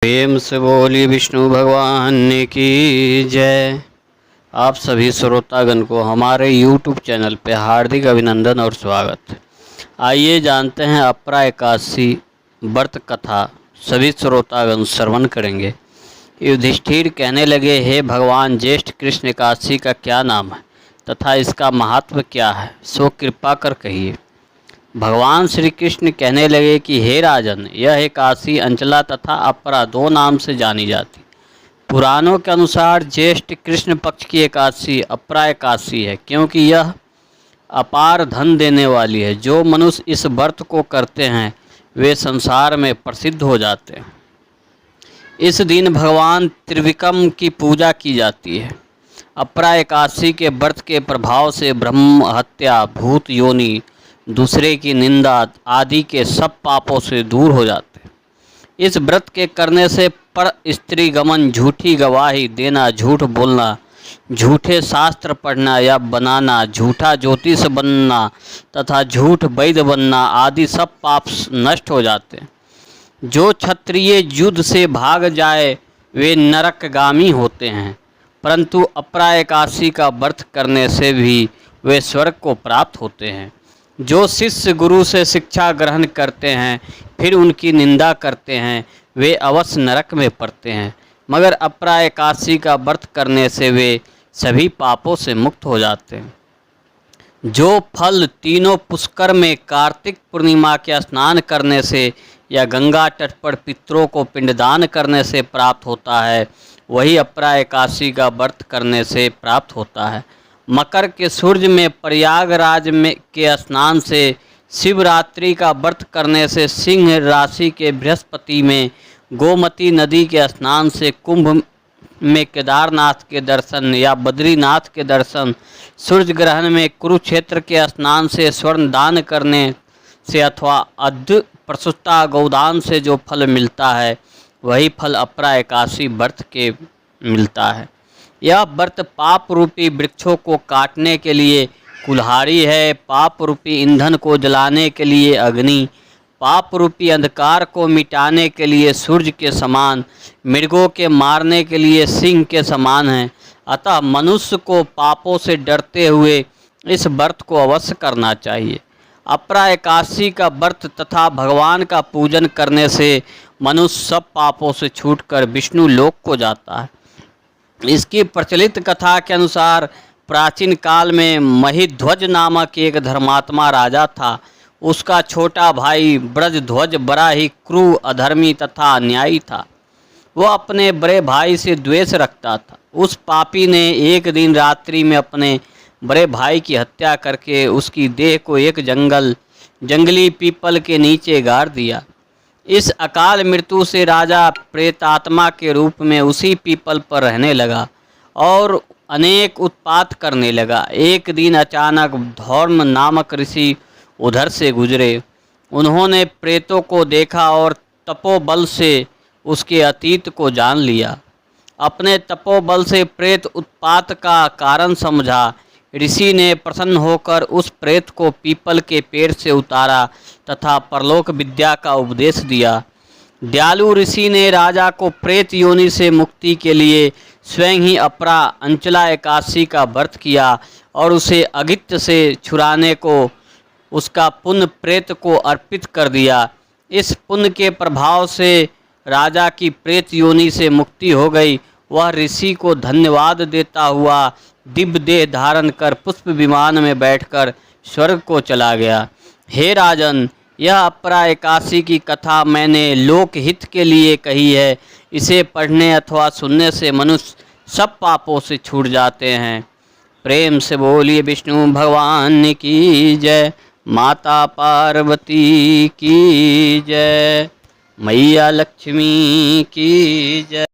प्रेम से बोलिए विष्णु भगवान की जय। आप सभी श्रोतागण को हमारे YouTube चैनल पे हार्दिक अभिनंदन और स्वागत। आइए जानते हैं अपरा एकादशी व्रत कथा। सभी श्रोतागण श्रवण करेंगे। युधिष्ठिर कहने लगे, हे भगवान, ज्येष्ठ कृष्ण एकादशी का क्या नाम है तथा इसका महात्म क्या है, सो कृपा कर कहिए। भगवान श्री कृष्ण कहने लगे कि हे राजन, यह एकादशी अंचला तथा अपरा दो नाम से जानी जाती। पुराणों के अनुसार ज्येष्ठ कृष्ण पक्ष की एकादशी अपरा एकादशी है, क्योंकि यह अपार धन देने वाली है। जो मनुष्य इस व्रत को करते हैं वे संसार में प्रसिद्ध हो जाते हैं। इस दिन भगवान त्रिविक्रम की पूजा की जाती है। अपरा एकादशी के व्रत के प्रभाव से ब्रह्म हत्या, भूत योनि, दूसरे की निंदा आदि के सब पापों से दूर हो जाते हैं। इस व्रत के करने से पर स्त्री गमन, झूठी गवाही देना, झूठ बोलना, झूठे शास्त्र पढ़ना या बनाना, झूठा ज्योतिष बनना तथा झूठ वैद्य बनना आदि सब पाप नष्ट हो जाते हैं। जो क्षत्रिय युद्ध से भाग जाए वे नरकगामी होते हैं, परंतु अपरा एकादशी का व्रत करने से भी वे स्वर्ग को प्राप्त होते हैं। जो शिष्य गुरु से शिक्षा ग्रहण करते हैं फिर उनकी निंदा करते हैं वे अवश्य नरक में पड़ते हैं, मगर अपरा एकादशी का व्रत करने से वे सभी पापों से मुक्त हो जाते हैं। जो फल तीनों पुष्कर में कार्तिक पूर्णिमा के स्नान करने से या गंगा तट पर पितरों को पिंडदान करने से प्राप्त होता है, वही अपरा एकादशी का व्रत करने से प्राप्त होता है। मकर के सूर्य में प्रयागराज में के स्नान से, शिवरात्रि का व्रत करने से, सिंह राशि के बृहस्पति में गोमती नदी के स्नान से, कुंभ में केदारनाथ के दर्शन या बद्रीनाथ के दर्शन, सूर्य ग्रहण में कुरुक्षेत्र के स्नान से, स्वर्ण दान करने से अथवा अद्य प्रसूता गौदान से जो फल मिलता है वही फल अपरा एकादशी व्रत के मिलता है। यह व्रत पाप रूपी वृक्षों को काटने के लिए कुल्हाड़ी है, पाप रूपी ईंधन को जलाने के लिए अग्नि, पाप रूपी अंधकार को मिटाने के लिए सूर्य के समान, मृगों के मारने के लिए सिंह के समान है। अतः मनुष्य को पापों से डरते हुए इस व्रत को अवश्य करना चाहिए। अपरा एकादशी का व्रत तथा भगवान का पूजन करने से मनुष्य सब पापों से छूटकर विष्णु लोक को जाता है। इसकी प्रचलित कथा के अनुसार प्राचीन काल में महिध्वज नामक एक धर्मात्मा राजा था। उसका छोटा भाई ब्रजध्वज बड़ा ही क्रूर, अधर्मी तथा अन्यायी था। वह अपने बड़े भाई से द्वेष रखता था। उस पापी ने एक दिन रात्रि में अपने बड़े भाई की हत्या करके उसकी देह को एक जंगली पीपल के नीचे गाड़ दिया। इस अकाल मृत्यु से राजा प्रेतात्मा के रूप में उसी पीपल पर रहने लगा और अनेक उत्पात करने लगा। एक दिन अचानक धौर्म नामक ऋषि उधर से गुजरे। उन्होंने प्रेतों को देखा और तपोबल से उसके अतीत को जान लिया। अपने तपोबल से प्रेत उत्पात का कारण समझा। ऋषि ने प्रसन्न होकर उस प्रेत को पीपल के पेड़ से उतारा तथा परलोक विद्या का उपदेश दिया। दयालु ऋषि ने राजा को प्रेत योनि से मुक्ति के लिए स्वयं ही अपरा अंचला एकादशी का व्रत किया और उसे अगित्य से छुड़ाने को उसका पुण्य प्रेत को अर्पित कर दिया। इस पुण्य के प्रभाव से राजा की प्रेत योनि से मुक्ति हो गई। वह ऋषि को धन्यवाद देता हुआ दिव्य देह धारण कर पुष्प विमान में बैठकर स्वर्ग को चला गया। हे राजन, यह अपरा एकादशी की कथा मैंने लोकहित के लिए कही है। इसे पढ़ने अथवा सुनने से मनुष्य सब पापों से छूट जाते हैं। प्रेम से बोलिए विष्णु भगवान की जय। माता पार्वती की जय। मैया लक्ष्मी की जय।